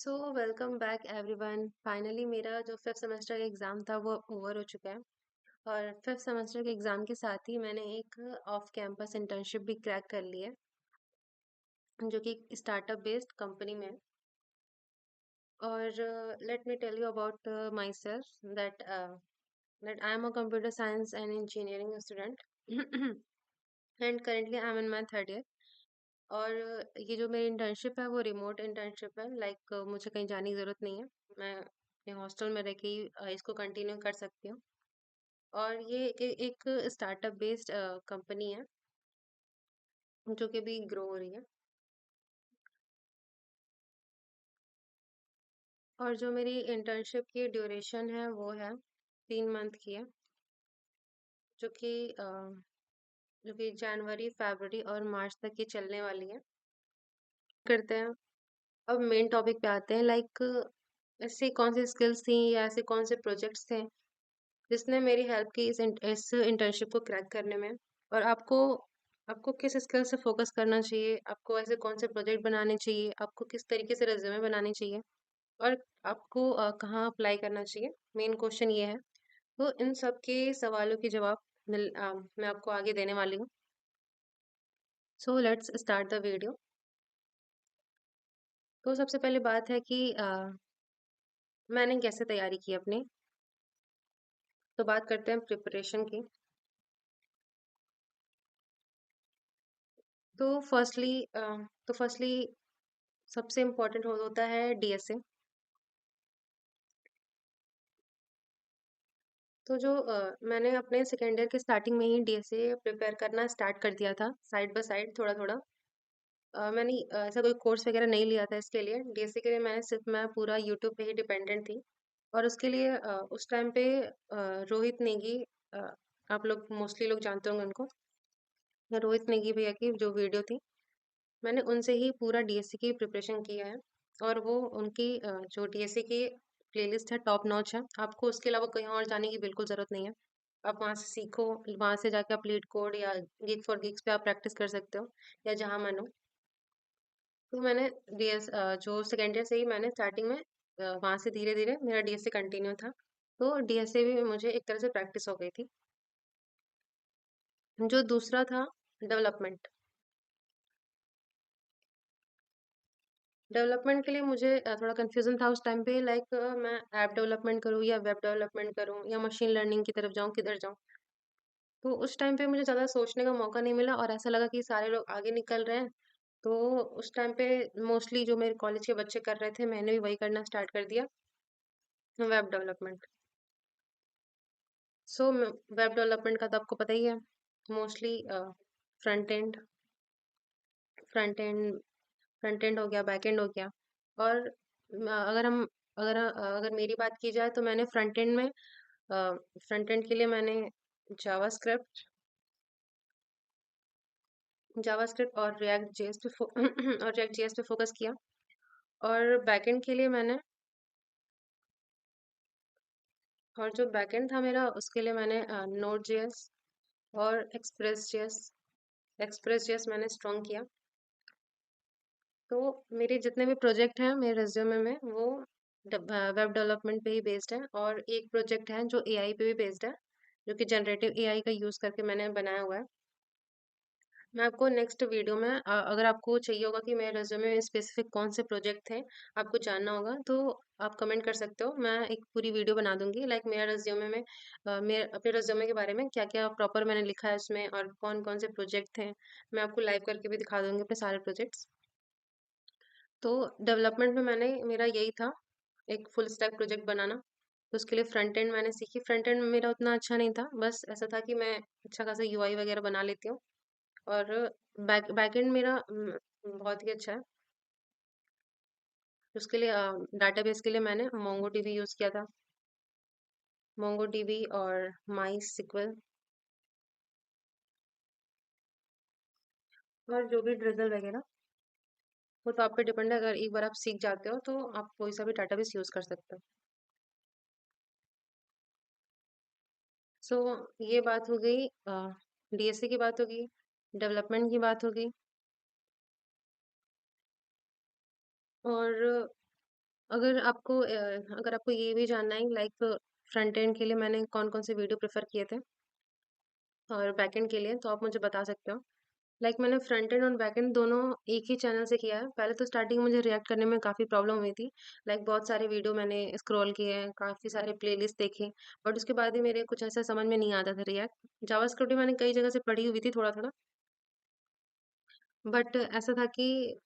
So welcome back everyone. Finally मेरा जो fifth semester का एग्ज़ाम था वो ओवर हो चुका है। और फिफ्थ सेमेस्टर के एग्ज़ाम के साथ ही मैंने एक ऑफ कैंपस इंटर्नशिप भी क्रैक कर ली है, जो कि स्टार्टअप बेस्ड कंपनी में है। और let me tell you about myself that I am a computer science and engineering student and currently I am in my third year. और ये जो मेरी इंटर्नशिप है वो रिमोट इंटर्नशिप है, लाइक मुझे कहीं जाने की ज़रूरत नहीं है। मैं अपने हॉस्टल में रह के ही इसको कंटिन्यू कर सकती हूँ। और ये एक स्टार्टअप बेस्ड कंपनी है जो कि अभी ग्रो हो रही है। और जो मेरी इंटर्नशिप की ड्यूरेशन है वो है 3 मंथ की है, जो कि अ, जो कि जनवरी फरवरी और मार्च तक की चलने वाली है। करते हैं। अब मेन टॉपिक पे आते हैं, लाइक ऐसी कौन सी स्किल्स थी या ऐसे कौन से प्रोजेक्ट्स थे जिसने मेरी हेल्प की इस इंटर्नशिप को क्रैक करने में। और आपको आपको किस स्किल से फोकस करना चाहिए, आपको ऐसे कौन से प्रोजेक्ट बनाने चाहिए, आपको किस तरीके से रेज्यूमे बनानी चाहिए, और आपको कहाँ अप्लाई करना चाहिए। मेन क्वेश्चन ये है। तो इन सब के सवालों के जवाब मैं आपको आगे देने वाली हूँ। So let's start the video. तो सबसे पहले बात है कि मैंने कैसे तैयारी की अपनी। तो बात करते हैं प्रिपरेशन की। तो फर्स्टली तो फर्स्टली सबसे इम्पोर्टेंट होता है डीएसए। तो जो मैंने अपने सेकेंड ईयर के स्टार्टिंग में ही डीएसए प्रिपेयर करना स्टार्ट कर दिया था, साइड बाय साइड थोड़ा थोड़ा। मैंने ऐसा कोई कोर्स वगैरह नहीं लिया था इसके लिए। डीएसए के लिए मैं पूरा यूट्यूब पे ही डिपेंडेंट थी। और उसके लिए उस टाइम पे रोहित नेगी, अ, आप लोग मोस्टली लोग जानते होंगे उनको। रोहित नेगी भैया की जो वीडियो थी, मैंने उनसे ही पूरा डीएससी की प्रिपरेशन किया है। और वो उनकी जो डीएससी की प्लेलिस्ट है टॉप नॉच है। आपको उसके अलावा कहीं और जाने की बिल्कुल ज़रूरत नहीं है। आप वहाँ से सीखो, वहाँ से जाके आप लीड कोड या गिग फॉर गिग्स पे आप प्रैक्टिस कर सकते हो, या जहाँ मन हो। तो मैंने जो सेकेंड ईयर से ही मैंने स्टार्टिंग में वहाँ से धीरे धीरे मेरा डीएससी कंटिन्यू था। तो डीएससी भी मुझे एक तरह से प्रैक्टिस हो गई थी। जो दूसरा था डेवलपमेंट। डेवलपमेंट के लिए मुझे थोड़ा कन्फ्यूज़न था उस टाइम पे, लाइक मैं ऐप डेवलपमेंट करूँ या वेब डेवलपमेंट करूँ या मशीन लर्निंग की तरफ जाऊँ, किधर जाऊँ? तो उस टाइम पे मुझे ज़्यादा सोचने का मौका नहीं मिला और ऐसा लगा कि सारे लोग आगे निकल रहे हैं। तो उस टाइम पे मोस्टली जो मेरे कॉलेज के बच्चे कर रहे थे, मैंने भी वही करना स्टार्ट कर दिया, web development. So web development का तो आपको पता ही है। Mostly front end front end front end हो गया, बैक एंड हो गया। और अगर हम अगर अगर मेरी बात की जाए तो मैंने फ्रंट एंड के लिए मैंने जावास्क्रिप्ट जावास्क्रिप्ट और रिएक्ट जेएस पे और रिएक्ट जेएस पे फोकस किया। और बैकएंड के लिए मैंने और जो बैकएंड था मेरा उसके लिए मैंने नोड जेएस और एक्सप्रेस जेएस मैंने स्ट्रॉन्ग किया। तो मेरे जितने भी प्रोजेक्ट हैं मेरे रिज्यूमे में वो वेब डेवलपमेंट पे ही बेस्ड है। और एक प्रोजेक्ट है जो एआई पे भी बेस्ड है, जो कि जनरेटिव एआई का यूज़ करके मैंने बनाया हुआ है। मैं आपको नेक्स्ट वीडियो में अगर आपको चाहिए होगा कि मेरे रिज्यूमे में स्पेसिफिक कौन से प्रोजेक्ट थे, आपको जानना होगा तो आप कमेंट कर सकते हो। मैं एक पूरी वीडियो बना दूंगी, लाइक मेरा रिज्यूमे में मेरे अपने रिज्यूमे के बारे में क्या क्या प्रॉपर मैंने लिखा है उसमें और कौन कौन से प्रोजेक्ट थे। मैं आपको लाइव करके भी दिखा दूंगी अपने सारे प्रोजेक्ट्स। तो डेवलपमेंट में मैंने मेरा यही था, एक फुल स्टैक प्रोजेक्ट बनाना। तो उसके लिए फ्रंट एंड मैंने सीखी। फ्रंट एंड में मेरा उतना अच्छा नहीं था, बस ऐसा था कि मैं अच्छा खासा यूआई वगैरह बना लेती हूँ। और बैकएंड मेरा बहुत ही अच्छा है। उसके लिए डाटाबेस के लिए मैंने मोंगो डीबी यूज़ किया था, मोंगो डीबी और माई सिक्वल। और जो भी ड्रिजल वगैरह, वो तो आप पे डिपेंड है। अगर एक बार आप सीख जाते हो तो आप कोई सा भी डाटाबेस यूज़ कर सकते हो। सो ये बात हो गई, डीएससी की बात हो गई, डेवलपमेंट की बात हो गई। और अगर आपको ये भी जानना है लाइक फ्रंट एंड के लिए मैंने कौन-कौन से वीडियो प्रेफ़र किए थे और बैक एंड के लिए, तो आप मुझे बता सकते हो। लाइक मैंने फ्रंट एंड और बैक एंड दोनों एक ही चैनल से किया है। पहले तो स्टार्टिंग में मुझे रिएक्ट करने में काफ़ी प्रॉब्लम हुई थी। लाइक बहुत सारे वीडियो मैंने स्क्रॉल किए हैं, काफ़ी सारे प्लेलिस्ट देखे, बट उसके बाद ही मेरे कुछ ऐसा समझ में नहीं आता था रिएक्ट। जावास्क्रिप्ट भी मैंने कई जगह से पढ़ी हुई थी थोड़ा-थोड़ा, बट ऐसा था कि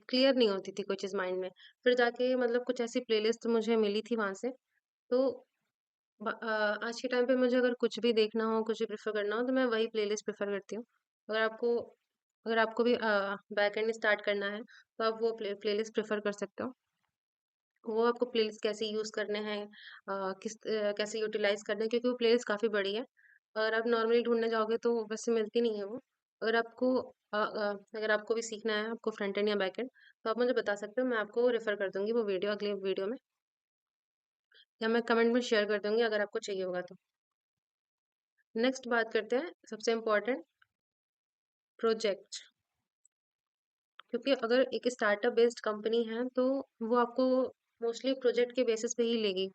क्लियर नहीं होती थी कोई चीज़ माइंड में। फिर जाके मतलब कुछ ऐसी प्लेलिस्ट मुझे मिली थी वहाँ से, तो आज के टाइम पे मुझे अगर कुछ भी देखना हो, कुछ भी प्रेफ़र करना हो, तो मैं वही प्लेलिस्ट प्रेफ़र करती हूँ। अगर आपको अगर आपको भी बैक एंड स्टार्ट करना है, तो आप वो प्लेलिस्ट प्रेफ़र कर सकते हो। वो आपको प्लेलिस्ट कैसे यूज़ करने हैं, कैसे यूटिलाइज़ करने हैं, क्योंकि वो प्लेलिस्ट काफ़ी बड़ी है। अगर आप नॉर्मली ढूँढने जाओगे तो वैसे मिलती नहीं है वो। अगर आपको भी सीखना है, आपको फ्रंट एंड या बैक एंड, तो आप मुझे बता सकते हो, मैं आपको रेफ़र कर दूँगी वो वीडियो अगले वीडियो में, या मैं कमेंट में शेयर कर दूँगी अगर आपको चाहिए होगा तो। नेक्स्ट बात करते हैं सबसे इम्पोर्टेंट, प्रोजेक्ट। क्योंकि अगर एक स्टार्टअप बेस्ड कंपनी है तो वो आपको मोस्टली प्रोजेक्ट के बेसिस पे ही लेगी,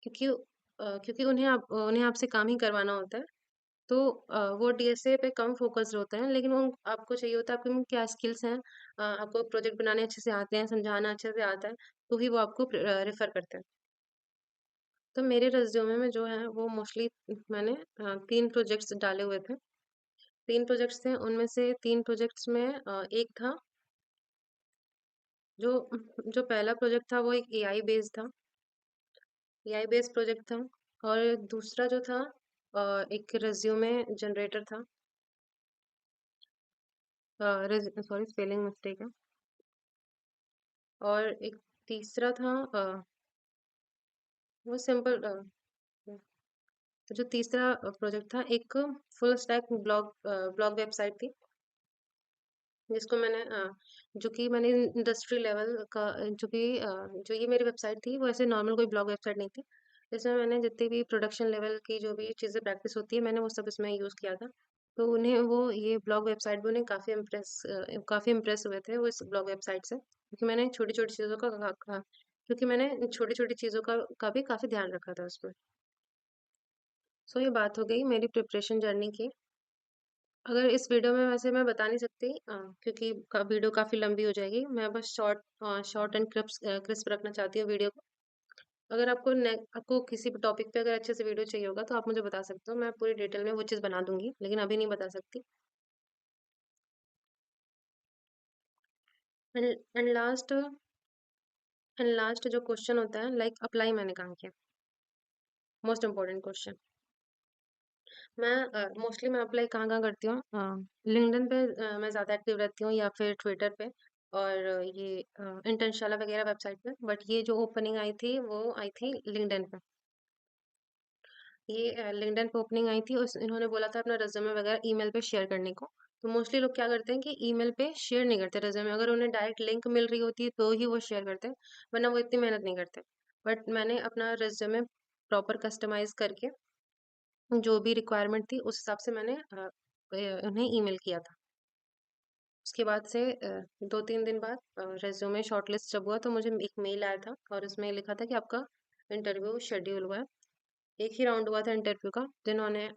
क्योंकि उन्हें आपसे काम ही करवाना होता है। तो वो डीएसए पे कम फोकस्ड होते हैं, लेकिन वो आपको चाहिए होता है आपके में क्या स्किल्स हैं, आपको प्रोजेक्ट बनाने अच्छे से आते हैं, समझाना अच्छे से आता है, तो ही वो आपको रेफर करते हैं। तो मेरे रिज्यूमे में जो है वो मोस्टली मैंने 3 प्रोजेक्ट्स डाले हुए थे। 3 प्रोजेक्ट्स थे, उनमें से 3 प्रोजेक्ट्स में एक था जो जो पहला प्रोजेक्ट था वो एक एआई बेस्ड था, एआई बेस्ड प्रोजेक्ट था। और दूसरा जो था एक रिज्यूमे जनरेटर था। सॉरी, स्पेलिंग मिस्टेक है। और एक तीसरा था वो सिंपल जो तीसरा प्रोजेक्ट था एक फुल स्टैक ब्लॉग वेबसाइट थी, जिसको जो कि मैंने इंडस्ट्री लेवल का जो ये मेरी वेबसाइट थी वो ऐसे नॉर्मल कोई ब्लॉग वेबसाइट नहीं थी। इसमें मैंने जितनी भी प्रोडक्शन लेवल की जो भी चीज़ें प्रैक्टिस होती है मैंने वो सब इसमें यूज़ किया था। तो उन्हें वो ये ब्लॉग वेबसाइट भी उन्हें काफ़ी इम्प्रेस हुए थे वो इस ब्लॉग वेबसाइट से, क्योंकि मैंने छोटी-छोटी चीज़ों क्योंकि मैंने छोटी-छोटी चीज़ों का भी काफ़ी ध्यान रखा था उसमें। सो ये बात हो गई मेरी प्रिपरेशन जर्नी की। अगर इस वीडियो में वैसे मैं बता नहीं सकती, क्योंकि वीडियो काफ़ी लंबी हो जाएगी। मैं बस शॉर्ट एंड क्रिस्प रखना चाहती हूँ वीडियो को। अगर आपको किसी भी टॉपिक पे अगर अच्छे से वीडियो चाहिए होगा तो आप मुझे बता सकते हो। मैं पूरी डिटेल में वो चीज़ बना दूँगी, लेकिन अभी नहीं बता सकती। And and last and last जो क्वेश्चन होता है लाइक अप्लाई मैंने कहाँ किया? Most important question. मोस्टली मैं अप्लाई कहाँ-कहाँ करती हूँ? लिंक्डइन पे मैं ज़्यादा एक्टिव रहती हूँ, या फिर ट्विटर पे, और ये इंटर्नशाला वगैरह वेबसाइट पे। बट ये जो ओपनिंग आई थी वो आई थी लिंक्डइन पे। ये लिंक्डइन पे ओपनिंग आई थी, उस इन्होंने बोला था अपना रिज्यूमे वगैरह ईमेल पे शेयर करने को। तो मोस्टली लोग क्या करते हैं कि ईमेल पे शेयर नहीं करते रिज्यूमे, अगर उन्हें डायरेक्ट लिंक मिल रही होती है तो ही वो शेयर करते हैं, वरना वो इतनी मेहनत नहीं करते। बट मैंने अपना रिज्यूमे प्रॉपर कस्टमाइज़ करके जो भी रिक्वायरमेंट थी उस हिसाब से मैंने उन्हें ईमेल किया था। उसके बाद से 2-3 दिन बाद रिज्यूमे शॉर्टलिस्ट जब हुआ तो मुझे एक मेल आया था, और उसमें लिखा था कि आपका इंटरव्यू शेड्यूल हुआ है। एक ही राउंड हुआ था इंटरव्यू का, जिन्होंने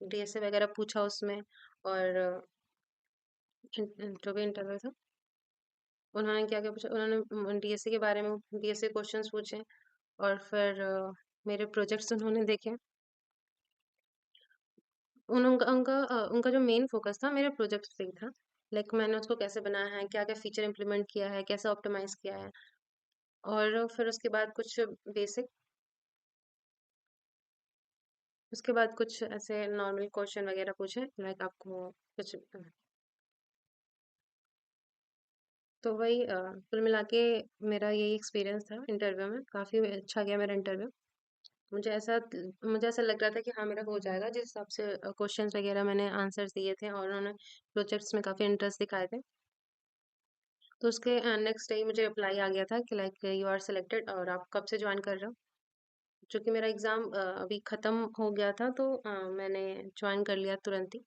डीएसए वगैरह पूछा उसमें, और जो भी इंटरव्यू था उन्होंने क्या-क्या पूछा, उन्होंने डीएसए के बारे में डीएसए क्वेश्चंस पूछे, और फिर मेरे प्रोजेक्ट्स उन्होंने देखे। उनका जो मेन फ़ोकस था मेरे प्रोजेक्ट पे ही था। लाइक मैंने उसको कैसे बनाया है, क्या-क्या फ़ीचर इम्प्लीमेंट किया है, कैसे ऑप्टिमाइज़ किया है, और फिर बेसिक उसके बाद कुछ ऐसे नॉर्मल क्वेश्चन वगैरह पूछे, लाइक आपको कुछ तो वही कुल मिला के मेरा यही एक्सपीरियंस था इंटरव्यू में, काफ़ी अच्छा गया मेरा इंटरव्यू। मुझे ऐसा लग रहा था कि हाँ, मेरा हो जाएगा, जिस हिसाब से क्वेश्चंस वगैरह मैंने आंसर्स दिए थे और उन्होंने प्रोजेक्ट्स में काफ़ी इंटरेस्ट दिखाए थे। तो उसके नेक्स्ट डे मुझे रिप्लाई आ गया था कि लाइक यू आर सिलेक्टेड, और आप कब से जॉइन कर रहे हो? चूँकि मेरा एग्ज़ाम अभी ख़त्म हो गया था, तो मैंने जॉइन कर लिया तुरंत ही।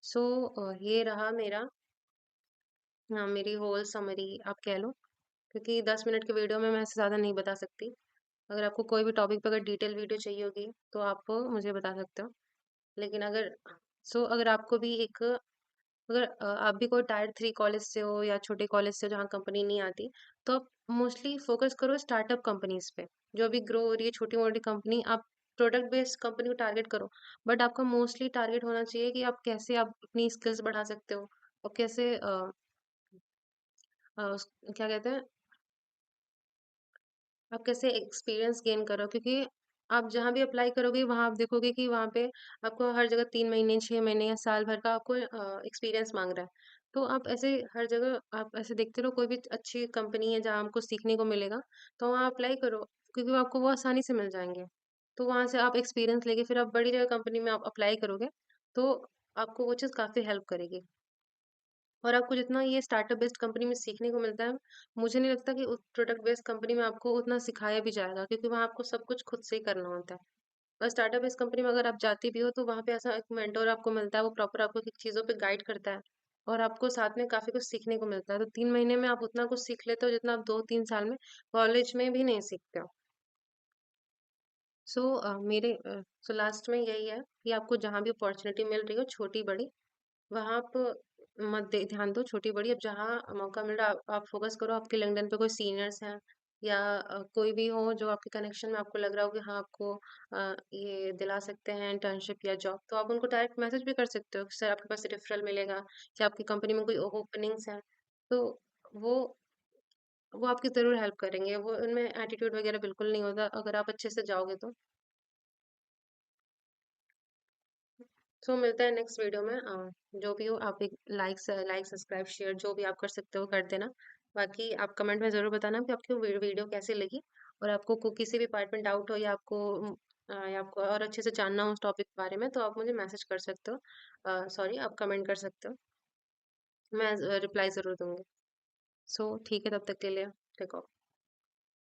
सो ये रहा मेरी होल समरी आप कह लो। क्योंकि 10 मिनट की वीडियो में मैं इससे ज़्यादा नहीं बता सकती। अगर आपको कोई भी टॉपिक पे अगर डिटेल वीडियो चाहिए होगी तो आप मुझे बता सकते हो। लेकिन अगर अगर आपको भी एक अगर आप भी कोई टायर 3 कॉलेज से हो या छोटे कॉलेज से जहाँ कंपनी नहीं आती, तो आप मोस्टली फ़ोकस करो स्टार्टअप कंपनीज़ पे। जो अभी ग्रो हो रही है छोटी-मोटी कंपनी, आप प्रोडक्ट बेस्ड कंपनी को टारगेट करो। बट आपका मोस्टली टारगेट होना चाहिए कि आप अपनी स्किल्स बढ़ा सकते हो और कैसे क्या कहते हैं, आप कैसे एक्सपीरियंस गेन करो, क्योंकि आप जहाँ भी अप्लाई करोगे वहाँ आप देखोगे कि वहाँ पे आपको हर जगह 3 महीने 6 महीने या साल भर का आपको एक्सपीरियंस मांग रहा है। तो आप ऐसे हर जगह आप ऐसे देखते रहो, कोई भी अच्छी कंपनी है जहाँ हमको सीखने को मिलेगा तो वहाँ अप्लाई करो, क्योंकि वो आपको वो आसानी से मिल जाएंगे। तो वहाँ से आप एक्सपीरियंस लेके फिर आप बड़ी जगह कंपनी में आप अप्लाई करोगे, तो आपको वो चीज़ काफ़ी हेल्प करेगी। और आपको जितना ये स्टार्टअप बेस्ड कंपनी में सीखने को मिलता है, मुझे नहीं लगता कि उस प्रोडक्ट बेस्ड कंपनी में आपको उतना सिखाया भी जाएगा, क्योंकि वहाँ आपको सब कुछ खुद से ही करना होता है। और स्टार्टअप बेस्ड कंपनी में अगर आप जाती भी हो तो वहाँ पे ऐसा एक मेंटर आपको मिलता है, वो प्रॉपर आपको चीज़ों पे गाइड करता है और आपको साथ में काफ़ी कुछ सीखने को मिलता है। तो 3 महीने में आप उतना कुछ सीख लेते हो जितना आप 2-3 साल में कॉलेज में भी नहीं सीखते हो। सो लास्ट में यही है कि आपको जहाँ भी अपॉर्चुनिटी मिल रही हो, छोटी बड़ी, वहाँ आप मत दे ध्यान दो छोटी-बड़ी। अब जहाँ मौका मिल रहा है आप फ़ोकस करो, आपके लिंक्डइन पे कोई सीनियर्स हैं या कोई भी हो जो आपके कनेक्शन में आपको लग रहा हो कि हाँ, आपको ये दिला सकते हैं इंटर्नशिप या जॉब, तो आप उनको डायरेक्ट मैसेज भी कर सकते हो कि सर आपके पास रेफरल मिलेगा या आपकी कंपनी में कोई ओपनिंग्स हैं। तो वो वो आपकी ज़रूर हेल्प करेंगे। वो उनमें एटीट्यूड वगैरह बिल्कुल नहीं होता अगर आप अच्छे से जाओगे तो। मिलते हैं नेक्स्ट वीडियो में। जो भी हो आप एक लाइक सब्सक्राइब शेयर जो भी आप कर सकते हो कर देना। बाकी आप कमेंट में ज़रूर बताना कि आपको वीडियो कैसे लगी, और आपको किसी भी पार्ट में डाउट हो या आपको और अच्छे से जानना हो उस टॉपिक के बारे में, तो आप मुझे मैसेज कर सकते हो, सॉरी आप कमेंट कर सकते हो। मैं रिप्लाई ज़रूर दूंगी। ठीक है, तब तक के लिए टेक ऑफ।